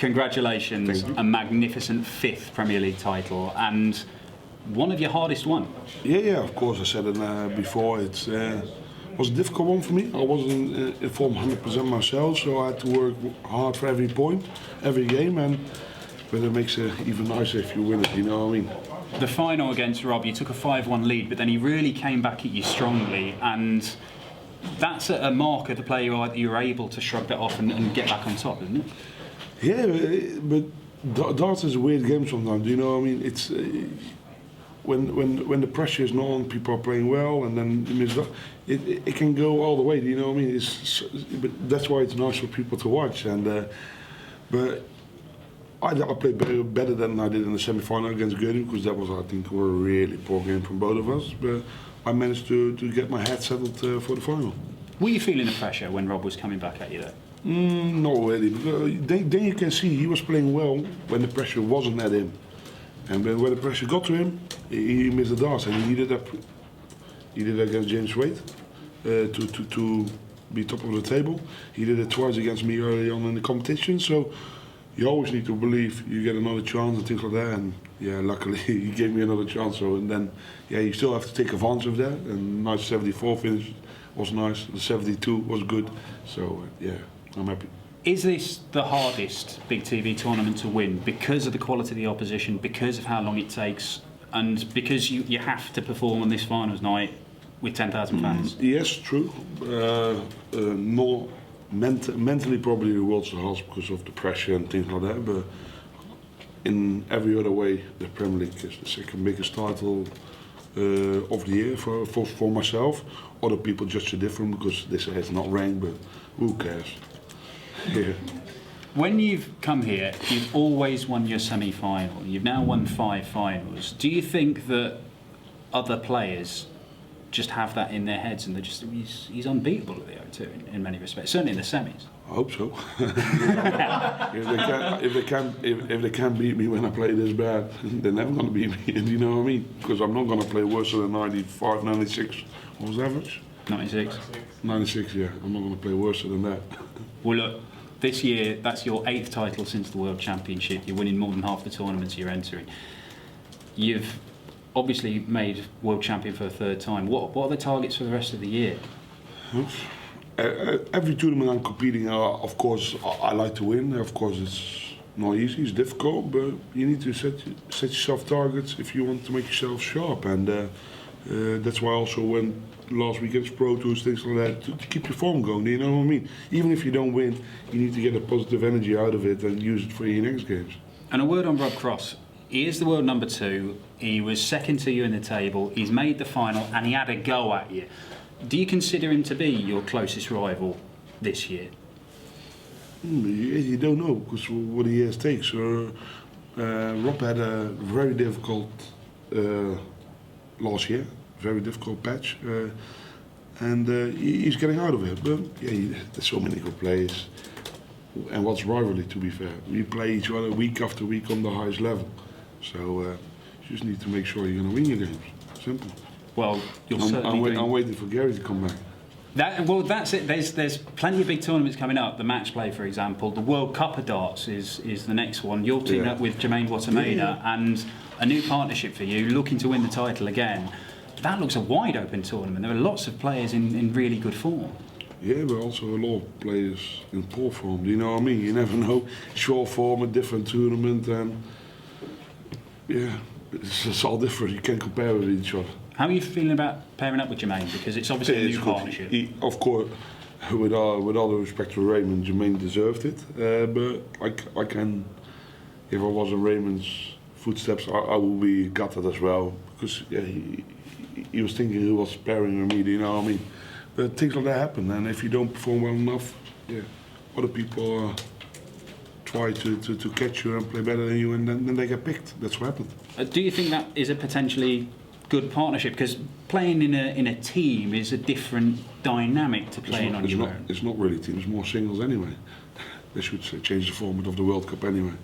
Congratulations, a magnificent 5th Premier League title and one of your hardest won. Yeah, of course. I said it before. It was a difficult one for me. I wasn't in form 100% myself, so I had to work hard for every point, every game, but it makes it even nicer if you win it, you know what I mean? The final against Rob, you took a 5-1 lead, but then he really came back at you strongly, and that's a mark of the player you are, that you're able to shrug that off and get back on top, isn't it? Yeah, but darts is a weird game sometimes, you know what I mean? It's when the pressure is not on, people are playing well, and then you miss it can go all the way, you know what I mean? But that's why it's nice for people to watch, but I played better than I did in the semi-final against Gerwen, because that was, I think, a really poor game from both of us. But I managed to get my head settled for the final. Were you feeling the pressure when Rob was coming back at you there? Not really. Then you can see he was playing well when the pressure wasn't at him. And when the pressure got to him, he missed the darts, and he did that against James Wade to be top of the table. He did it twice against me early on in the competition. So you always need to believe you get another chance and things like that. And yeah, luckily he gave me another chance. So and then you still have to take advantage of that. And nice 74 finish was nice. The 72 was good. So yeah, I'm happy. Is this the hardest big TV tournament to win because of the quality of the opposition, because of how long it takes, and because you have to perform on this finals night with 10,000 fans? Yes, true. More mentally probably the world's the hardest because of the pressure and things like that, but in every other way the Premier League is the second biggest title of the year for myself. Other people judge it different because they say it's not ranked, but who cares? Yeah. When you've come here, you've always won your semi-final. You've now won 5 finals. Do you think that other players just have that in their heads and they're just he's unbeatable at the O2 in many respects, certainly in the semis? I hope so. if they can't beat me when I play this bad, they're never going to beat me. You know what I mean? Because I'm not going to play worse than 95, 96. What was the average? 96. 96, yeah. I'm not going to play worse than that. Well, look, this year that's your 8th title since the World Championship. You're winning more than half the tournaments you're entering. You've obviously made World Champion for a 3rd time. What are the targets for the rest of the year? Every tournament I'm competing, of course, I like to win. Of course, it's not easy, it's difficult, but you need to set yourself targets if you want to make yourself sharp. And that's why also when last weekend's Pro Tours, things like that, to keep your form going, you know what I mean? Even if you don't win, you need to get a positive energy out of it and use it for your next games. And a word on Rob Cross. He is the world number 2. He was second to you in the table. He's made the final and he had a go at you. Do you consider him to be your closest rival this year? You don't know because what he has takes. Rob had a very difficult last year, very difficult patch, and he's getting out of it. But yeah, there's so many good players. And what's rivalry, to be fair? We play each other week after week on the highest level. So you just need to make sure you're going to win your games. Simple. Well, I'm waiting for Gary to come back. That's it. There's plenty of big tournaments coming up. The match play, for example, the World Cup of darts is the next one. You're teaming up with Gerwen and a new partnership for you, looking to win the title again. That looks a wide open tournament. There are lots of players in really good form. Yeah, but also a lot of players in poor form. Do you know what I mean? You never know. Short form, a different tournament, and yeah, it's all different. You can't compare with each other. How are you feeling about pairing up with Gerwen? Because it's obviously a new partnership. Of course, with all the respect to Raymond, Gerwen deserved it. But I can, if I was in Raymond's footsteps, I would be gutted as well. Because yeah, he was thinking he was pairing with me, do you know what I mean? But things like that happen, and if you don't perform well enough, yeah, other people try to catch you and play better than you, and then they get picked. That's what happened. Do you think that is a potentially good partnership? Because playing in a team is a different dynamic to playing on your own. It's not really teams, it's more singles anyway. They should change the format of the World Cup anyway.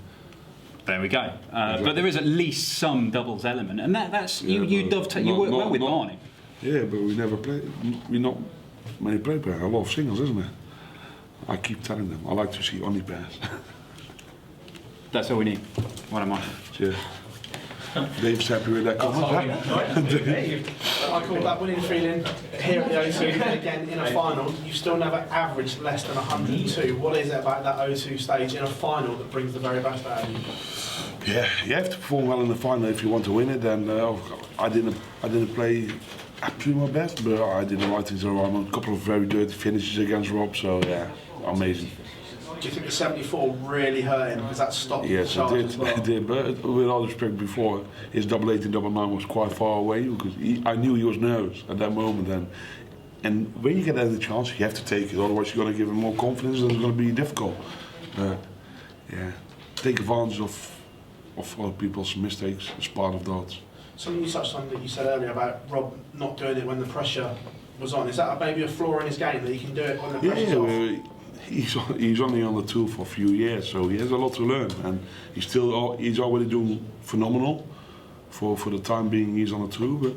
There we go. Exactly. But there is at least some doubles element, and that's you dovetail. You work well with Barney. Yeah, but we never play. We're not many play pairs. A lot of singles, isn't it? I keep telling them. I like to see only pairs. That's all we need. What am I? Cheers. Dave's happy with that comment. I call that winning feeling here at the O2. Again, in a final, you still never averaged less than 102. What is it about that O2 stage in a final that brings the very best out of you? Yeah, you have to perform well in the final if you want to win it. And I didn't play absolutely my best, but I did the right things around. A couple of very dirty finishes against Rob, so yeah, amazing. Do you think the 74 really hurt him because that stopped the charge as well? It did. But with all respect, before his double 8 and double 9 was quite far away because I knew he was nervous at that moment. And when you get any chance, you have to take it. Otherwise, you're going to give him more confidence, and it's going to be difficult. Yeah, take advantage of other people's mistakes. It's part of that. Something you touched on that you said earlier about Rob not doing it when the pressure was on. Is that maybe a flaw in his game that he can do it when the pressure's off? He's only on the tour for a few years, so he has a lot to learn, and he's already doing phenomenal for the time being he's on the tour. But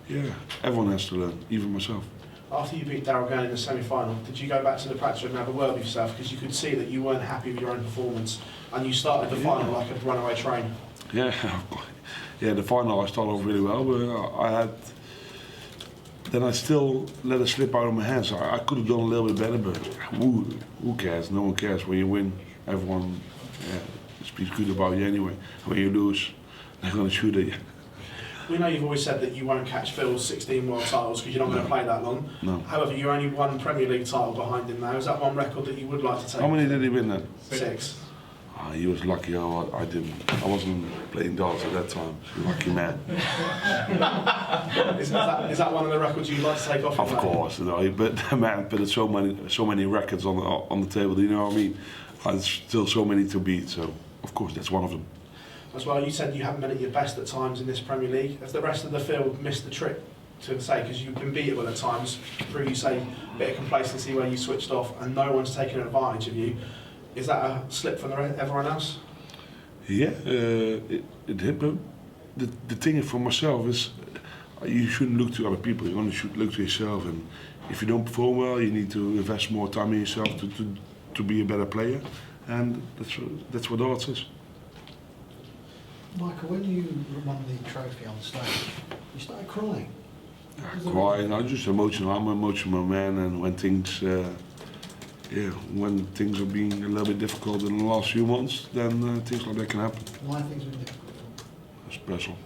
yeah, everyone has to learn, even myself. After you beat Darryl Gurney in the semi-final, did you go back to the practice room and have a word with yourself because you could see that you weren't happy with your own performance and you started the final like a runaway train? Yeah, the final I started off really well, but then I still let it slip out of my hands. I could have done a little bit better, but who cares? No one cares. When you win, everyone speaks good about you anyway. When you lose, they're going to shoot at you. We know you've always said that you won't catch Phil's 16 world titles because you're not going to play that long. No. However, you're only one Premier League title behind him now. Is that one record that you would like to take? How many did he win then? 6. He was lucky. I didn't. I wasn't playing darts at that time. Lucky man. Is that one of the records you'd like to take off? Of course, no. But man, but there's so many records on the table. Do you know what I mean? There's still so many to beat. So of course, that's one of them. As well, you said you haven't been at your best at times in this Premier League. Has the rest of the field missed the trick, to say, because you've been beatable at times through, you say, a bit of complacency where you switched off and no one's taken advantage of you? Is that a slip from everyone else? Yeah, it did. But the thing for myself is, you shouldn't look to other people. You only should look to yourself. And if you don't perform well, you need to invest more time in yourself to be a better player. And that's what darts is. Michael, when you won the trophy on stage, you started crying. Crying, I'm just emotional. I'm an emotional man, and when things, when things are being a little bit difficult in the last few months, then things like that can happen. Why things were difficult? Special.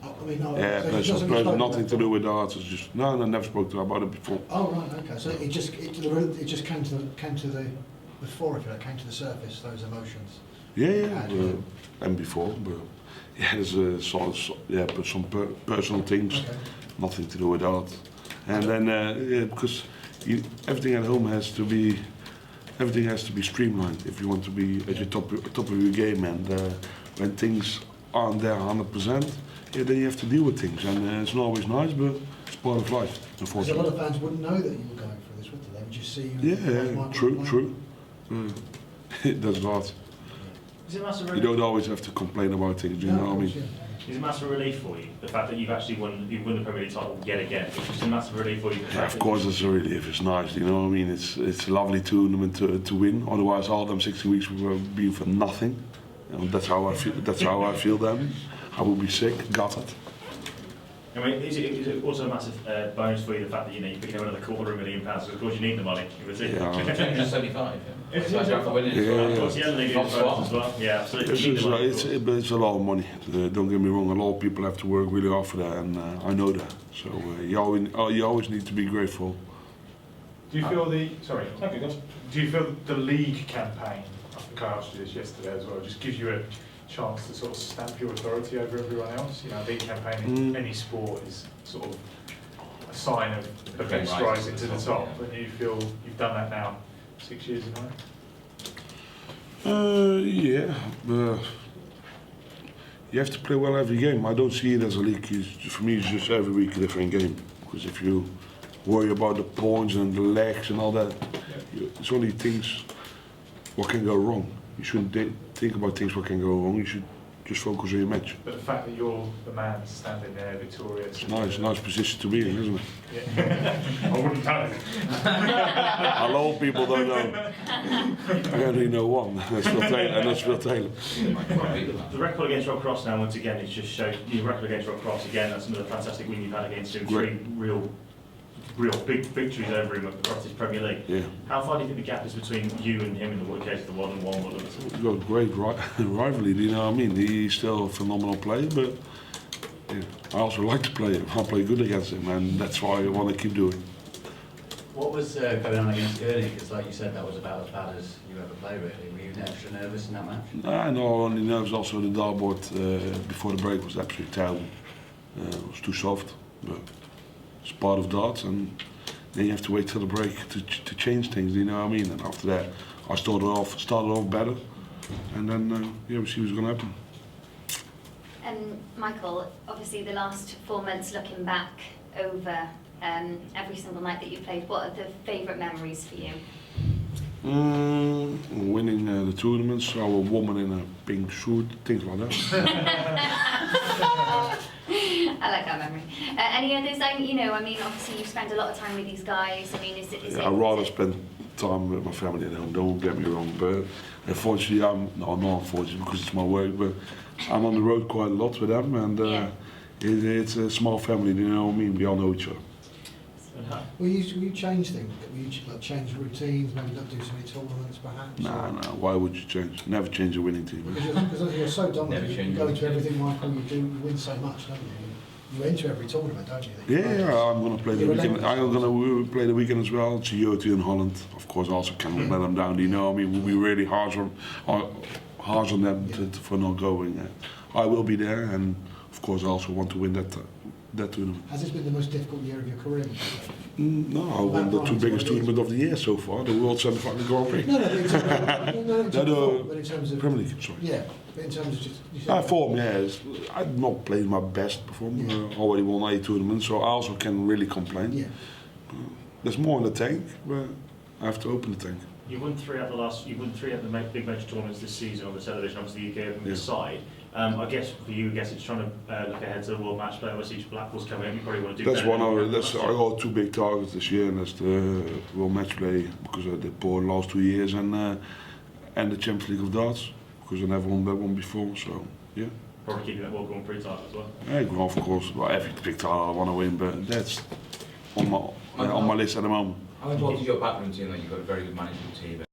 I mean, no, Yeah, so special. Nothing to do with darts. It's just no, I never spoke to her about it before. Oh right, okay. So it just came to the fore, if you like, came to the surface. Those emotions. Yeah, and before, but yeah, there's but some personal things, Okay. nothing to do with that. And then because everything at home has to be streamlined if you want to be at your top of your game. And when things aren't there 100%, then you have to deal with things, and it's not always nice, but it's part of life, Because a unfortunately. lot of fans wouldn't know that you were going through this, would they? They would just see you. Yeah, true. That's hard. Is it a massive You relief? don't always have to complain about things, do you know what I mean? Is it a massive relief for you, the fact that you've actually won the Premier League title yet again? It's just a massive relief for you. the Yeah, fact of that course it's a relief, it's nice, you know what I mean? It's a lovely tournament to win, otherwise all them 60 weeks would be for nothing. And that's how I feel then. I would be sick, gutted. I mean, is it also a massive bonus for you, the fact that you pick up another £250,000, because of course you need the money, you would think. Yeah. 275, yeah. It's That's right for winning as well. Of course, the other league is bonus as well. Yeah, absolutely. You need the money, of course. It's a lot of money. Don't get me wrong. A lot of people have to work really hard for that, and I know that. So you always need to be grateful. Do you feel do you feel the league campaign, I think I asked you this yesterday as well, just gives you a chance to sort of stamp your authority over everyone else? You know, a league campaign in any sport is sort of a sign of big strides into the top, and you feel you've done that now 6 years in a row? Yeah, but you have to play well every game. I don't see it as a league. For me, it's just every week a different game. Because if you worry about the points and the legs and all that, it's only things what can go wrong. You shouldn't think about things what can go wrong. You should just focus on your match. But the fact that you're the man standing there victorious. It's nice position to be in, isn't it? Yeah. I wouldn't know. A lot of people don't know. I only know one, that's Phil Taylor. The record against Rob Cross now, once again, it's just showed your record against Rob Cross again. That's another fantastic win you've had against him. Great. 3 real big victories over him across this Premier League. Yeah. How far do you think the gap is between you and him in the case of the 1-1 World We've got great rivalry, you know what I mean? He's still a phenomenal player, but yeah, I also like to play him. I play good against him, and that's why I want to keep doing. What was going on against Gerwen? Because like you said, that was about as bad as you ever play, really. Were you extra nervous in that match? No, only nerves. Also, the dartboard before the break was absolutely terrible. It was too soft, but it's part of darts, and then you have to wait till the break to change things. You know what I mean? And after that, I started off better, and then yeah, we see what's going to happen. Michael, obviously the last 4 months looking back over every single night that you played, what are the favourite memories for you? Winning the tournaments, our woman in a pink suit, things like that. I like that memory. Any others? You know, I mean, obviously you spend a lot of time with these guys. I mean, is it? I'd rather spend time with my family at home. Don't get me wrong, but unfortunately, not unfortunately because it's my work, but I'm on the road quite a lot with them, and it's a small family. You know what I mean? We all know each other. Will you change things? Will you change routines? Maybe not do so many tournaments, perhaps? No. Why would you change? Never change a winning team. Because you're so dominant, Never you change go your into routines. everything, Michael. You win so much, don't you? You enter every tournament, don't you? Yeah, I'm going to play the weekend. I'm going to play the weekend as well. It's Joti in Holland. Of course, I also cannot let them down. You know, I mean, we'll be really harsh on them for not going. I will be there, and of course, I also want to win that tournament. Has this been the most difficult year of your career? No, I won the 2 biggest tournaments of the year so far, the World Semi-Final Grand Prix. No, but in terms of Premier League, sorry. Yeah, but in terms of just... you said- Form, yeah. I've not played my best performance. Already won 8 tournaments, so I also can really complain. Yeah. There's more in the tank, but I have to open the tank. You won 3 out the big major tournaments this season on the television, obviously the UK Open Yeah. aside. I guess for you, it's trying to look ahead to the World Match Play. Obviously, Blackpool's coming up. You probably want to do That's better one than of you that's have I last got 2 big targets this year, and that's the World Match Play because I did poor last 2 years, and the Champions League of Darts because I never won that one before. So yeah. Probably keeping that World Grand Prix title as well. Yeah, of course. Well, every big title I want to win, but that's on my list at the moment. How important is your backroom team? That you've got a very good management team.